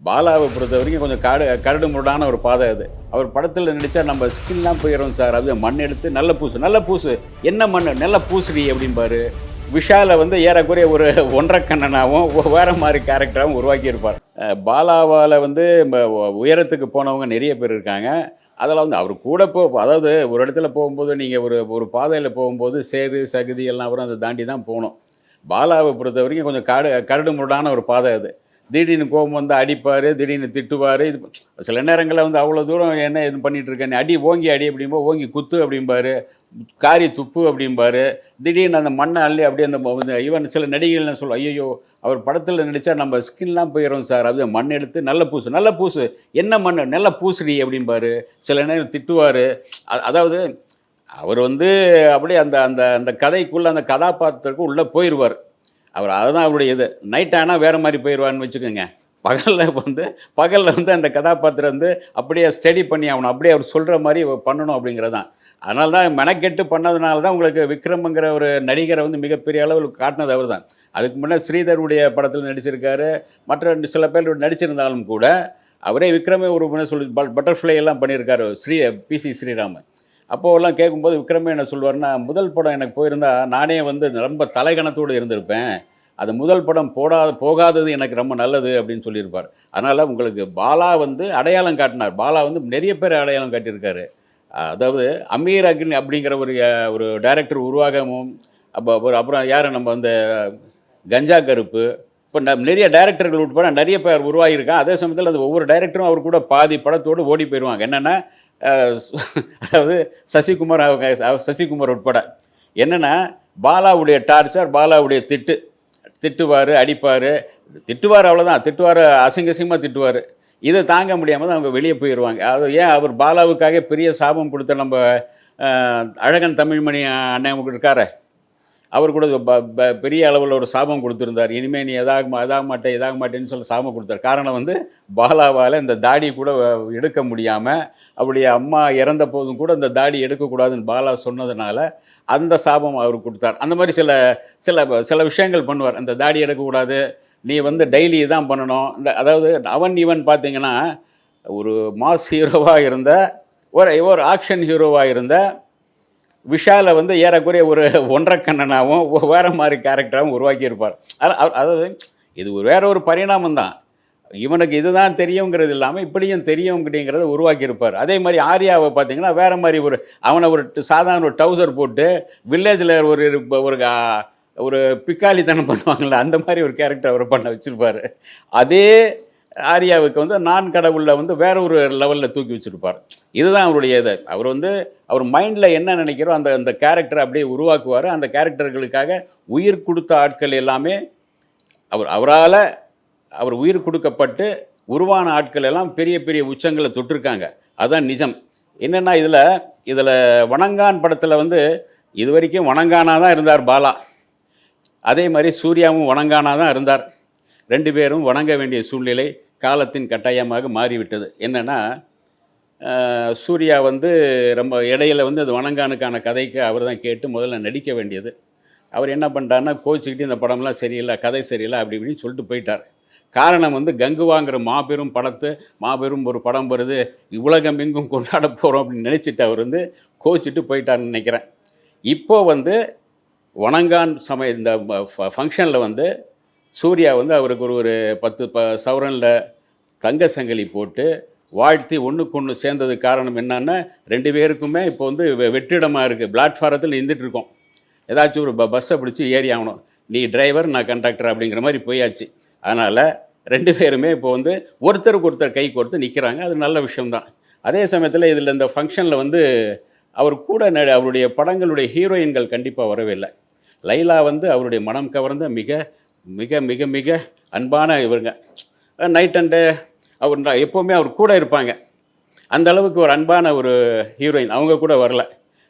பாலாவை பொறுத்த வரைக்கும் கொஞ்சம் கரடு முரடான ஒரு பாதை அது. அவர் படத்தில் நடித்தா நம்ம ஸ்கின்லாம் போயிடும் சார். அது மண் எடுத்து நல்ல பூசு, நல்ல பூசு. என்ன மண்? நல்லா பூசுடி அப்படிம்பாரு. விஷாலை வந்து ஏறக்குறைய ஒரு ஒன்றரை கண்ணனாகவும் வேற மாதிரி கேரக்டராகவும் உருவாக்கியிருப்பார். பாலாவால் வந்து உயரத்துக்கு போனவங்க நிறைய பேர் இருக்காங்க. அதில் வந்து அவர் கூட அதாவது ஒரு இடத்துல போகும்போது நீங்கள் ஒரு ஒரு பாதையில் போகும்போது சேறு சகதி எல்லாம் அப்புறம் அதை தாண்டி தான் போகணும். பாலாவை பொறுத்த வரைக்கும் கொஞ்சம் கரடு முரடான ஒரு பாதை அது. திடீர்னு கோபம் வந்து அடிப்பார், திடீர்னு திட்டுவார். இது சில நேரங்களில் வந்து அவ்வளோ தூரம் என்ன இது பண்ணிகிட்டு இருக்கேன், அடி ஓங்கி அடி அப்படிம்போது ஓங்கி குத்து அப்படிம்பாரு, காரி துப்பு அப்படிம்பாரு. திடீர்னு அந்த மண்ணை அள்ளி அப்படியே அந்த ஈவன் சில நடிகைகள்லாம் சொல்லுவோம், ஐயோ அவர் படத்தில் நடித்தா நம்ம ஸ்கின்லாம் போயிடும் சார். அது மண் எடுத்து நல்ல பூசு, நல்ல பூசு. என்ன மண்? நல்லா பூசுடி அப்படிம்பாரு. சில நேரம் திட்டுவார். அதாவது அவர் வந்து அப்படியே அந்த அந்த அந்த கதைக்குள்ளே அந்த கதாபாத்திரத்துக்கு உள்ளே போயிடுவார். அவர் அதுதான் அவருடைய இது. நைட் ஆனால் வேறு மாதிரி போயிடுவான்னு வச்சுக்கோங்க. பகலில் வந்து அந்த கதாபாத்திரம் வந்து அப்படியே ஸ்டடி பண்ணி ஆகணும். அப்படியே அவர் சொல்கிற மாதிரி பண்ணணும் அப்படிங்கிறது தான். அதனால தான் மெனக்கெட்டு பண்ணதுனால தான் உங்களுக்கு விக்ரம்ங்கிற ஒரு நடிகரை வந்து மிகப்பெரிய அளவில் காட்டினது அவர் தான். அதுக்கு முன்னே ஸ்ரீதருடைய படத்தில் நடிச்சிருக்காரு. மற்ற சில பேர் நடிச்சிருந்தாலும் கூட அவரே விக்ரமே ஒரு முன்னே சொல்லி பட்டர்ஃப்ளை எல்லாம் பண்ணியிருக்காரு. பிசி ஸ்ரீராமன். அப்போதெல்லாம் கேட்கும்போது விக்ரமே என்ன சொல்லுவார்னா, முதல் படம் எனக்கு போயிருந்தா நானே வந்து ரொம்ப தலைகணத்தோடு இருந்திருப்பேன். அது முதல் படம் போகாதது எனக்கு ரொம்ப நல்லது அப்படின்னு சொல்லியிருப்பார். அதனால் உங்களுக்கு பாலா வந்து அடையாளம் காட்டினார். பாலா வந்து நிறைய பேர் அடையாளம் காட்டியிருக்காரு. அதாவது அமீர் அக்னி அப்படிங்கிற ஒரு டைரக்டர் உருவாகவும் அப்புறம் யார் நம்ம அந்த கஞ்சா கருப்பு இப்போ நிறைய டைரக்டர்கள் உட்பட நிறைய பேர் உருவாகியிருக்கான். அதே சமயத்தில் அந்த ஒவ்வொரு டைரக்டரும் அவர் கூட பாதி படத்தோடு ஓடி போயிடுவாங்க. என்னென்னா அதாவது சசிகுமார் உட்பட என்னென்னா பாலாவுடைய டார்ச்சர், பாலாவுடைய திட்டுவார், அடிப்பார். திட்டுவார், அவ்வளோதான். திட்டுவார், அசிங்கமாக திட்டுவார். இதை தாங்க முடியாமல் தான் அவங்க வெளியே போயிடுவாங்க. அது ஏன் அவர் பாலாவுக்காக பெரிய சாபம் கொடுத்த நம்ம அழகன் தமிழ்மணி அண்ணன் இருக்கார, அவர் கூட பெரிய அளவில் ஒரு சாபம் கொடுத்துருந்தார். இனிமேல் நீ இதாக மாட்டேன்னு சொல்லி சாபம் கொடுத்தார். காரணம் வந்து பாலாவால் இந்த தாடி கூட எடுக்க முடியாமல் அவருடைய அம்மா இறந்த போதும் கூட இந்த தாடி எடுக்கக்கூடாதுன்னு பாலா சொன்னதுனால அந்த சாபம் அவர் கொடுத்தார். அந்த மாதிரி சில சில சில விஷயங்கள் பண்ணுவார். அந்த தாடி எடுக்கக்கூடாது, நீ வந்து டெய்லி தான் பண்ணணும். அதாவது இவன் பார்த்தீங்கன்னா ஒரு மாஸ் ஹீரோவாக இருந்த ஒரு ஆக்ஷன் ஹீரோவாக இருந்த விஷாலை வந்து ஏறக்குறைய ஒரு ஒன்றரை கண்ணனாகவும் வேறு மாதிரி கேரக்டராகவும் உருவாக்கியிருப்பார். அதாவது இது வேற ஒரு பரிணாமம் தான். இவனுக்கு இதுதான் தெரியுங்கிறது இல்லாமல் இப்படியும் தெரியுங்கிறத உருவாக்கியிருப்பார். அதே மாதிரி ஆர்யாவை பார்த்தீங்கன்னா வேறு மாதிரி அவனை சாதாரண ஒரு டவுசர் போட்டு வில்லேஜில் ஒரு பிக்காலித்தனம் பண்ணுவாங்கள்ல, அந்த மாதிரி ஒரு கேரக்டர் அவர் பண்ண வச்சுருப்பார். அதே ஆர்யாவுக்கு வந்து நான் கடவுளில் வந்து வேற ஒரு லெவலில் தூக்கி வச்சுருப்பார். இதுதான் அவருடைய இது. அவர் மைண்டில் என்ன நினைக்கிறோ அந்த அந்த கேரக்டரை அப்படியே உருவாக்குவார். அந்த கேரக்டர்களுக்காக உயிர் கொடுத்த ஆட்கள் எல்லாமே அவர் உயிர் கொடுக்கப்பட்டு உருவான ஆட்கள் எல்லாம் பெரிய பெரிய உச்சங்களை தொட்டிருக்காங்க. அதுதான் நிஜம். என்னென்னா இதில் வணங்கான் படத்தில் வந்து இது வரைக்கும் வணங்கானாக தான் இருந்தார் பாலா. அதே மாதிரி சூர்யாவும் வணங்கானாக தான் இருந்தார். ரெண்டு பேரும் வணங்க வேண்டிய சூழ்நிலை காலத்தின் கட்டாயமாக மாறிவிட்டது. என்னென்னா சூர்யா வந்து ரொம்ப இடையில வந்து அது வணங்கானுக்கான கதைக்கு அவர் தான் கேட்டு முதல்ல நடிக்க வேண்டியது. அவர் என்ன பண்ணிட்டாருன்னா கோச்சிக்கிட்டு இந்த படம்லாம் சரியில்லை, கதை சரியில்லை அப்படி இப்படின்னு சொல்லிட்டு போயிட்டார். காரணம் வந்து கங்குவாங்கிற மாபெரும் ஒரு படம் வருது, உலகம் எங்கும் கொண்டாட போகிறோம் அப்படின்னு நினச்சிட்டு அவர் வந்து கோச்சிட்டு போயிட்டார்னு நினைக்கிறேன். இப்போது வந்து வணங்கான் இந்த ஃபங்க்ஷனில் வந்து சூர்யா வந்து அவருக்கு ஒரு 10 சவரனில் தங்க சங்கிலி போட்டு வாழ்த்தி ஒன்றுக்கு ஒன்று சேர்ந்தது காரணம் என்னன்னா, ரெண்டு பேருக்குமே இப்போ வந்து வெற்றிடமாக இருக்குது. பிளாட்ஃபாரத்தில் நின்றுட்டுருக்கோம். ஏதாச்சும் ஒரு பஸ்ஸை பிடிச்சி ஏறி ஆகணும். நீ டிரைவர், நான் கண்டக்டர் அப்படிங்கிற மாதிரி போயாச்சு. அதனால் ரெண்டு பேருமே இப்போ வந்து ஒருத்தருக்கு ஒருத்தர் கை கோர்த்து நிற்கிறாங்க. அது நல்ல விஷயம்தான். அதே சமயத்தில் இதில் இந்த ஃபங்க்ஷனில் வந்து அவர் கூட அவருடைய படங்களுடைய ஹீரோயின்கள் கண்டிப்பாக வரவே இல்லை. லைலா வந்து அவருடைய மனம் கவர்ந்த மிக மிக மிக மிக அன்பான இவருங்க. நைட் அண்ட் டே அவர் எப்போவுமே அவர் கூட இருப்பாங்க. அந்த அளவுக்கு ஒரு அன்பான ஒரு ஹீரோயின் அவங்க கூட வரல.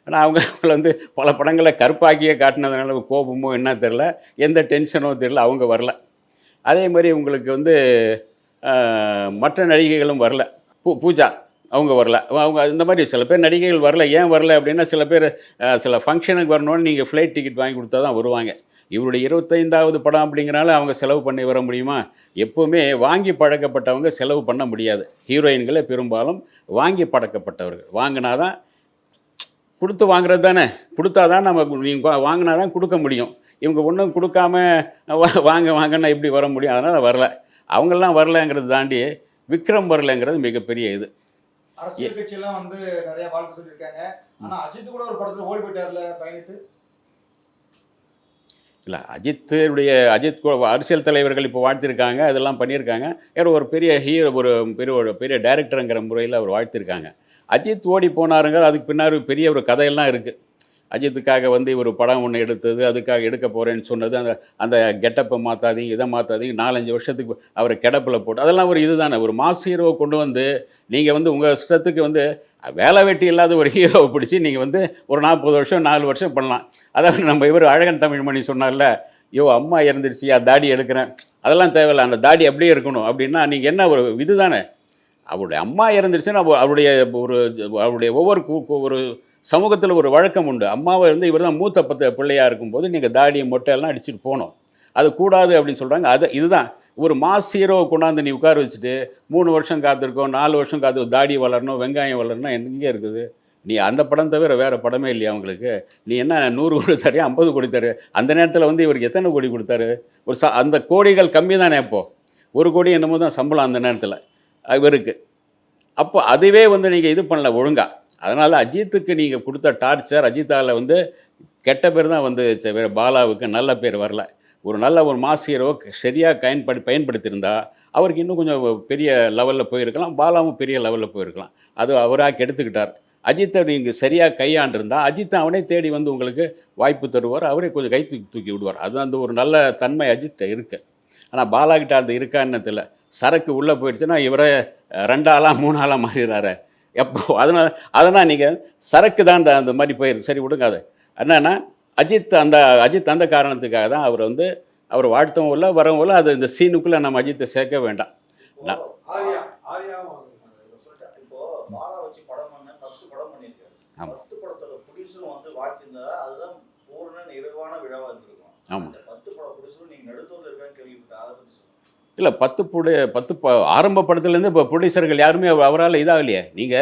ஆனால் அவங்கள வந்து பல படங்களை கருப்பாக்கியே காட்டினதுனால கோபமோ என்ன தெரில, எந்த டென்ஷனோ தெரில, அவங்க வரல. அதே மாதிரி உங்களுக்கு வந்து மற்ற நடிகைகளும் வரல. பூஜா அவங்க வரல. அவங்க இந்த மாதிரி சில பேர் நடிகைகள் வரல. ஏன் வரல அப்படின்னா, சில பேர் சில ஃபங்க்ஷனுக்கு வரணுன்னு நீங்கள் ஃப்ளைட் டிக்கெட் வாங்கி கொடுத்தா தான் வருவாங்க. இவருடைய 25வது படம் அப்படிங்கிறனால அவங்க செலவு பண்ணி வர முடியுமா? எப்பவுமே வாங்கி பழக்கப்பட்டவங்க செலவு பண்ண முடியாது. ஹீரோயின்களே பெரும்பாலும் வாங்கி பழக்கப்பட்டவர்கள். வாங்குனா தான் குடுத்து வாங்குறது தானே! குடுத்தா தான் நம்ம நீங்க வாங்குனா தான் குடுக்க முடியும். இவங்க ஒண்ணும் குடுக்காம வாங்க வாங்கன்னா எப்படி வர முடியும்? அதனால வரல. அவங்கலாம் வரலங்கிறத தாண்டி, விக்ரம் வரலங்கிறது மிகப்பெரிய இது. எ அரசியல் கட்சியெல்லாம் வந்து நெறைய வாழ்த்து சொல்லியிருக்காங்க. ஆனா அஜித் கூட ஒரு படத்துல ஓடி போயிட்டார்ல பயந்துட்டு. இல்ல அஜித் அரசியல் தலைவர்கள் இப்போ வாழ்த்திருக்காங்க. அதெல்லாம் பண்ணியிருக்காங்க. யாரோ ஒரு பெரிய ஹீரோ ஒரு பெரிய டைரக்டர்ங்கிற முறையில அவர் வாழ்த்திருக்காங்க. அஜித் ஓடி போனாருங்க. அதுக்கு பின்னாடி பெரிய ஒரு கதையெல்லாம் இருக்கு. அஜித்துக்காக வந்து இவரு படம் ஒண்ணு எடுத்தது, அதுக்காக எடுக்க போறேன்னு சொன்னது, அந்த அந்த கெட்டப்ப மாத்தாதீங்க, இத மாத்தாதீங்க, 4, 5 வருஷத்துக்கு அவர கெடப்புல போட்டு அதெல்லாம் ஒரு இதுதானே. ஒரு மாஸ் ஹீரோவ கொண்டு வந்து, நீங்க வந்து உங்க இஷ்டத்துக்கு வந்து வேலை வெட்டி இல்லாத ஒரு ஹீரோவ பிடிச்சு நீங்க வந்து ஒரு 40 வருஷம், 4 வருஷம் பண்ணலாம். அதாவது நம்ம இவரு அழகன் தமிழ்மணி சொன்னார்ல, "யோவ் அம்மா இறந்துருச்சுயா, தாடி எடுக்கிறேன்." அதெல்லாம் தேவையில்ல. அந்த தாடி அப்படியே இருக்கணும். அப்படின்னா, நீங்க என்ன ஒரு இதுதானே. அவருடைய அம்மா இறந்துருச்சுன்னா, அவருடைய ஒரு அவருடைய ஒவ்வொரு ஒரு சமூகத்தில ஒரு வழக்கம் உண்டு. அம்மாவ வந்து இவர் தான் மூத்த பிள்ளையா இருக்கும்போது, நீங்க தாடி, மொட்டை எல்லாம் அடிச்சுட்டு போணும். அது கூடாது அப்படின்னு சொல்றாங்க. இதுதான். ஒரு மாஸ் ஹீரோவ கொண்டாந்து நீ உட்கார வச்சுட்டு, 3 வருஷம் காத்திருக்கோம், 4 வருஷம் தாடி வளரணும், வெங்காயம் வளரணும்னா எங்க இருக்குது? நீ அந்த படம் தவிர வேற படமே இல்லையா உங்களுக்கு? நீ என்ன 100 கோடி தரியா? 50 கோடி தரியா? அந்த நேரத்தில வந்து இவருக்கு எத்தன கோடி குடுத்தாரு? அந்த கோடிகள் கம்மி தானே அப்போ. 1 கோடி என்னமோ தான் சம்பளம் அந்த நேரத்தில இவருக்கு. அப்போ அதுவே வந்து நீங்க இது பண்ணல ஒழுங்கா. அதனால அஜித்துக்கு நீங்க குடுத்த டார்ச்சர் அஜித்தால வந்து கெட்ட பேர் தான் வந்துச்சு. பாலாவுக்கு நல்ல பேர் வரல. ஒரு மாஸ் ஹீரோவ சரியா பயன்படுத்தியிருந்தா, அவருக்கு இன்னும் கொஞ்சம் பெரிய லெவல்ல போயிருக்கலாம். பாலாவும் பெரிய லெவல்ல போயிருக்கலாம். அது அவரா கெடுத்துக்கிட்டார். அஜித்த நீங்க சரியா கையாண்டிருந்தா, அஜித் அவனே தேடி வந்து உங்களுக்கு வாய்ப்பு தருவார். அவரே கொஞ்சம் கை தூக்கி தூக்கி விடுவார். அது அந்த ஒரு நல்ல தன்மை அஜித்ட்ட இருக்கு. ஆனா பாலாகிட்ட அது இருக்கான்னு தெரியல. சரக்கு உள்ள போயிடுச்சுன்னா, இவரே 2 ஆளா, 3 ஆளா மாறிறாரே. எப்போ அதனால அதெல்லாம் நீங்க சரக்கு தான் அந்த மாரி போயிருது. சரி விடுங்க அத. என்னன்னா, அஜித் அந்த காரணத்துக்காக தான் அவர் வந்து அவர் வாழ்த்தவும் இல்ல, வரவும் இல்ல. அது இந்த சீனுக்குள்ள நம்ம அஜித்த சேர்க்க வேண்டாம். இப்போ நான் ஆர்யா ஆர்யாவும் சொல்லிட்டேன். இப்போ பாலா வச்சு படம் பண்ண 10 படம் பண்ணியிருக்காரு. ஆமா, 10 படத்தோட ப்ரொடியூசரும் வந்து வாழ்த்திருந்தா அதுதான் பூரண நிறைவான விழாவா இருந்திருக்கும். ஆமா. அந்த 10 பட ப்ரொடியூசரும் நீங்க நடுத்தூர்ல இருக்கான்னு கேள்விப்பட்டேன். அதை பத்தி சொல்லுங்க. இல்ல 10 ஆரம்ப படத்துலேருந்து இப்போ புரொடியூசர்கள் யாருமே அவரால இதாகலையே. நீங்க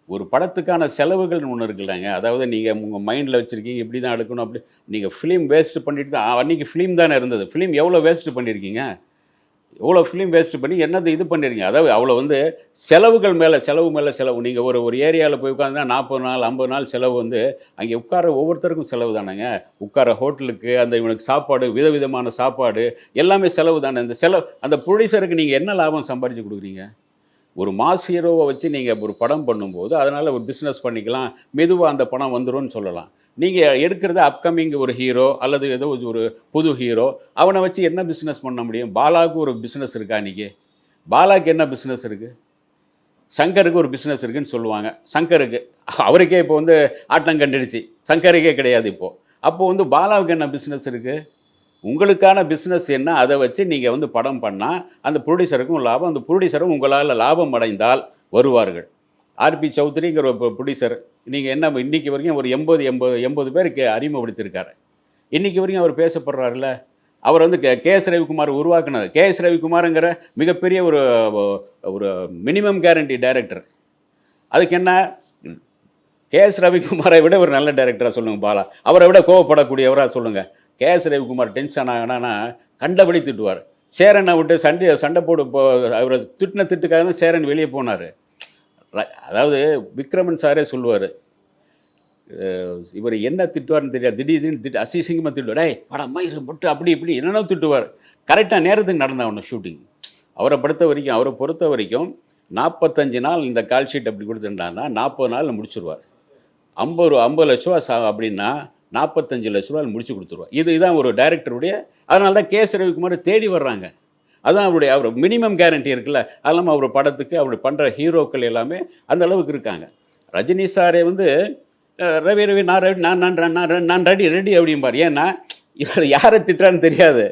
ஒரு படத்துக்கான செலவுகள்னு ஒண்ணு இருக்குல்லங்க. அதாவது நீங்க உங்க மைண்ட்ல வச்சிருக்கீங்க, இப்படி தான் எடுக்கணும் அப்படி. நீங்க ஃபிலிம் வேஸ்ட் பண்ணிட்டு தான் அன்னைக்கு ஃபிலிம் தானே இருந்தது. ஃபிலிம் எவ்வளோ வேஸ்ட் பண்ணியிருக்கீங்க? எவ்வளோ ஃபிலிம் வேஸ்ட் பண்ணி என்னது இது பண்ணியிருக்கீங்க? அதாவது அவ்வளோ வந்து செலவுகள் மேல செலவு மேல செலவு. நீங்க ஒரு ஒரு ஏரியால போய் உட்கார்ந்தா 40 நாள், 50 நாள் செலவு வந்து அங்கே உட்கார ஒவ்வொருத்தருக்கும் செலவு தானேங்க. உட்கார ஹோட்டலுக்கு, அந்த இவனுக்கு சாப்பாடு, விதவிதமான சாப்பாடு எல்லாமே செலவு தானே. அந்த புரொடியூசருக்கு நீங்க என்ன லாபம் சம்பாரிச்சு குடுக்குறீங்க? ஒரு மாஸ் ஹீரோவ வச்சு நீங்க ஒரு படம் பண்ணும்போது, அதனால ஒரு பிசினஸ் பண்ணிக்கலாம். மெதுவா அந்த பணம் வந்துரும்னு சொல்லலாம். நீங்க எடுக்கிறது அப்கமிங் ஒரு ஹீரோ அல்லது ஏதோ ஒரு புது ஹீரோ. அவன வச்சு என்ன பிசினஸ் பண்ண முடியும்? பாலாவுக்கு ஒரு பிசினஸ் இருக்கா இன்னைக்கு? பாலாக்கு என்ன பிசினஸ் இருக்கு? சங்கருக்கு ஒரு பிசினஸ் இருக்குன்னு சொல்லுவாங்க. சங்கருக்கு அவருக்கே இப்போ வந்து ஆட்டம் கண்டுடுச்சு. சங்கருக்கே கிடையாது இப்போ. அப்போ வந்து பாலாவுக்கு என்ன பிசினஸ் இருக்கு? உங்களுக்கான பிசினஸ் என்ன? அத வச்சு நீங்க வந்து படம் பண்ணா, அந்த புரொடியூசருக்கும் லாபம். அந்த புரொடியூசரும் உங்களால லாபம் அடைந்தால் வருவார்கள். ஆர்பி சௌத்ரிங்கிற ஒரு புரொடியூசர். நீங்க என்ன இன்னைக்கு வரைக்கும் ஒரு 80 பேருக்கு அறிமுகப்படுத்தியிருக்காரு. இன்னைக்கு வரைக்கும் அவர் பேசப்படுறாருல்ல. அவர் வந்து கே.எஸ். ரவிக்குமார் உருவாக்குனது. கே.எஸ். ரவிக்குமார்ங்கிற மிகப்பெரிய ஒரு ஒரு மினிமம் கேரண்டி டைரக்டர். அதுக்கு என்ன? கே.எஸ். ரவிக்குமாரை விட ஒரு நல்ல டைரக்டரா சொல்லுங்க பாலா. அவரை விட கோவப்படக்கூடியவரா சொல்லுங்க. கே.எஸ். ரவிக்குமார் டென்ஷன் ஆனானா கண்டபடி திட்டுவார். சேரனை விட்டு சண்டை போடு அவரை திட்டின திட்டுக்காக தான் சேரன் வெளியே போனார். அதாவது விக்ரமன் சாரே சொல்லுவார், இவர் என்ன திட்டுவார்னு தெரியாது. திடீர்னு அசிங்கமாக திட்டுவார். டேய் படம் மயிறு முட்டு அப்படி இப்படி என்னென்ன திட்டுவார். கரெக்டாக நேரத்துக்கு நடந்தாகணும் ஷூட்டிங். அவரை பொறுத்த வரைக்கும் 45 நாள் இந்த கால் ஷீட் அப்படி கொடுத்துட்டாங்கன்னா 40 நாளில் முடிச்சிருவார். 50 லட்ச ரூபா அப்படின்னா 45 லட்ச ரூபாயில் முடிச்சு கொடுத்துருவார். இதுதான் ஒரு டைரக்டருடைய. அதனால தான் கே.எஸ். ரவிக்குமார் தேடி வர்றாங்க. அதான் அவர் மினிமம் கேரண்டி இருக்குல்ல. அது இல்லாமல் அவர் படத்துக்கு அவர் பண்ணுற ஹீரோக்கள் எல்லாமே அந்த அளவுக்கு இருக்காங்க. ரஜினி சாரே வந்து ரவி நான் ரெடி நான் நான் நான் நான் ரெடி ரெடி அப்படிம்பார். ஏன்னா இவர் யாரை திட்டுறான்னு தெரியாது.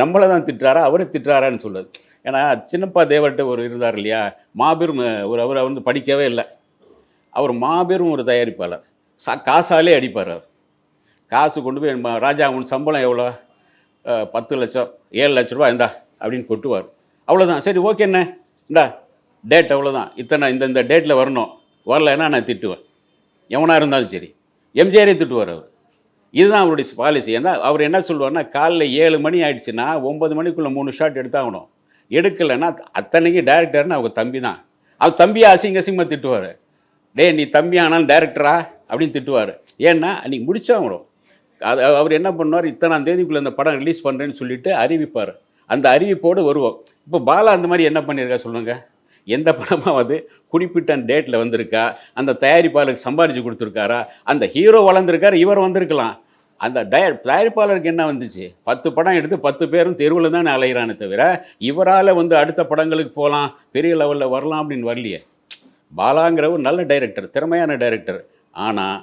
நம்மளை தான் திட்டுறாரா அவரை திட்டுறாரான்னு சொல்லுது. ஏன்னா சின்னப்பா தேவர்கிட்ட ஒரு இருந்தார் இல்லையா, மாபெரும் அவரை வந்து படிக்கவே இல்லை. அவர் மாபெரும் ஒரு தயாரிப்பாளர். காசாலே அடிப்பார் அவர். காசு கொண்டு போய் ராஜா உன் சம்பளம் எவ்வளோ 10 லட்சம் 7 லட்ச ரூபா இந்தா அப்படின்னு கொட்டுவார். அவ்வளோதான். சரி ஓகே என்ன இந்தா டேட் அவ்வளோதான், இத்தனை இந்த டேட்டில் வரணும், வரலைன்னா நான் திட்டுவேன், எவனாக இருந்தாலும் சரி. எம்ஜிஆரே திட்டுவார் அவர். இதுதான் அவருடைய பாலிசி. ஏன்னா அவர் என்ன சொல்லுவார்னா, காலைல 7 மணி ஆகிடுச்சுன்னா 9 மணிக்குள்ளே 3 ஷாட் எடுத்தாகணும். எடுக்கலைன்னா அத்தனைக்கு டேரக்டர்னு அவங்க தம்பி தான். அவர் தம்பியை அசிங்கமாக திட்டுவார். டேய் நீ தம்பி ஆனாலும் டேரக்டரா அப்படின்னு திட்டுவார். ஏன்னா அன்றைக்கி முடிச்சாகணும். அவர் என்ன பண்ணுவார், இத்தனாம் தேதிக்குள்ளே இந்த படம் ரிலீஸ் பண்ணுறேன்னு சொல்லிட்டு அறிவிப்பார். அந்த அறிவிப்போடு வருவோம். இப்போ பாலா அந்த மாதிரி என்ன பண்ணியிருக்கா சொல்லுங்கள்? எந்த படமாவது குறிப்பிட்ட டேட்டில் வந்திருக்கா? அந்த தயாரிப்பாளருக்கு சம்பாரித்து கொடுத்துருக்காரா? அந்த ஹீரோ வளர்ந்துருக்கார், இவர் வந்திருக்கலாம். அந்த தயாரிப்பாளருக்கு என்ன வந்துச்சு? 10 படம் எடுத்து 10 பேரும் தெருவில் தானே அலைகிறானே தவிர, இவரால் அடுத்த படங்களுக்கு போகலாம், பெரிய லெவலில் வரலாம் அப்படின்னு வரலையே. பாலாங்கிற ஒரு நல்ல டைரக்டர், திறமையான டைரக்டர். ஆனால்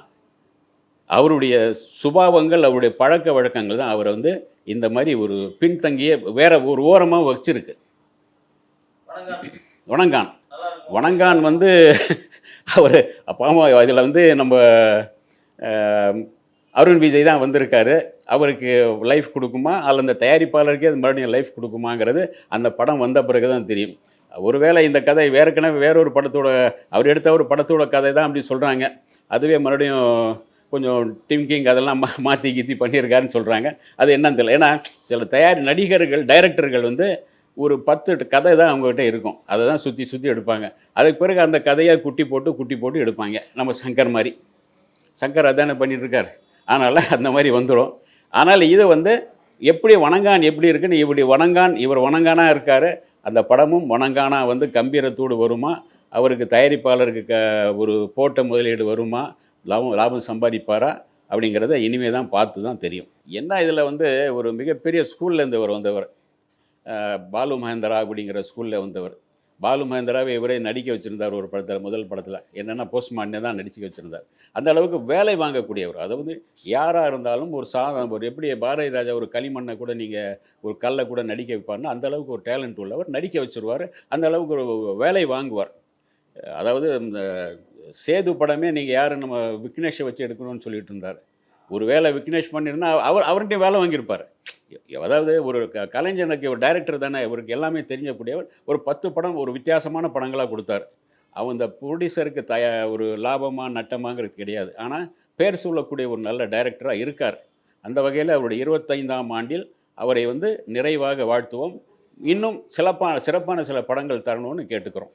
அவருடைய சுபாவங்கள், அவருடைய பழக்க வழக்கங்கள் தான் அவரை இந்த மாதிரி ஒரு பின்தங்கிய வேற ஒரு ஓரமாக வச்சிருக்கு. வணங்கான் வணங்கான் அவர் அப்பாமா இதில் நம்ம அருண் விஜய் தான் வந்திருக்காரு. அவருக்கு லைஃப் கொடுக்குமா அல்ல அந்த தயாரிப்பாளருக்கே அது மறுபடியும் லைஃப் கொடுக்குமாங்கிறது அந்த படம் வந்த பிறகு தான் தெரியும். ஒருவேளை இந்த கதை வேறொரு படத்தோட அவர் எடுத்த ஒரு படத்தோட கதை தான் அப்படி சொல்கிறாங்க. அதுவே மறுபடியும் கொஞ்சம் டிம்கிங் அதெல்லாம் மாற்றி கீத்தி பண்ணியிருக்காருன்னு சொல்கிறாங்க. அது என்னன்னு தெரியல. ஏன்னா சில நடிகர்கள் டைரக்டர்கள் ஒரு 10 கதை தான் அவங்ககிட்ட இருக்கும். அதை தான் சுற்றி எடுப்பாங்க. அதுக்கு பிறகு அந்த கதையை குட்டி போட்டு எடுப்பாங்க. நம்ம சங்கர் மாதிரி. சங்கர் அதானே பண்ணிகிட்ருக்கார். அதனால் அந்த மாதிரி வந்துடும். ஆனால் இது எப்படி வணங்கான் எப்படி இருக்குன்னு இவர் வணங்கானாக இருக்கார். அந்த படமும் வணங்கானா கம்பீரத்தோடு வருமா? அவருக்கு தயாரிப்பாளருக்கு ஒரு போட்ட முதலீடு வருமா? லாபம் சம்பாதிப்பாரா? அப்படிங்கிறத இனிமே தான் பார்த்து தான் தெரியும். என்ன இதில் ஒரு மிகப்பெரிய ஸ்கூல்லேருந்து வந்தவர். பாலு மகேந்திரா அப்படிங்கிற ஸ்கூலில் வந்தவர். பாலு மகேந்திராவை இவரே நடிக்க வச்சுருந்தார் ஒரு படத்தில், முதல் படத்தில். என்னென்னா போஸ்ட்மானே தான் நடிச்சு வச்சுருந்தார். அந்த அளவுக்கு வேலை வாங்கக்கூடியவர். அதாவது யாராக இருந்தாலும் ஒரு எப்படி பாரதி ராஜா ஒரு களிமண்ணை கூட நீங்கள் ஒரு கல்லை கூட நடிக்க வைப்பார்னா அந்த அளவுக்கு ஒரு டேலண்ட் உள்ளவர். நடிக்க வச்சுருவார். அந்த அளவுக்கு ஒரு வேலை வாங்குவார். அதாவது இந்த சேது படமே நீங்கள் யார் நம்ம விக்னேஷை வச்சு எடுக்கணும்னு சொல்லிட்டு இருந்தார். ஒரு வேலை விக்னேஷ் பண்ணியிருந்தா அவர்கிட்ட வேலை வாங்கியிருப்பார். அதாவது ஒரு கலைஞனுக்கு ஒரு டைரக்டர் தானே, இவருக்கு எல்லாமே தெரிஞ்சக்கூடியவர். ஒரு 10 படம் ஒரு வித்தியாசமான படங்களாக கொடுத்தார். இந்த ப்ரொடியூசருக்கு ஒரு லாபமாக நட்டமாங்கிறது கிடையாது. ஆனால் பேர் சொல்லக்கூடிய ஒரு நல்ல டைரக்டராக இருக்கார். அந்த வகையில் அவருடைய 25ஆம் ஆண்டில் அவரை நிறைவாக வாழ்த்துவோம். இன்னும் சிறப்பான சில படங்கள் தரணும்னு கேட்டுக்கிறோம்.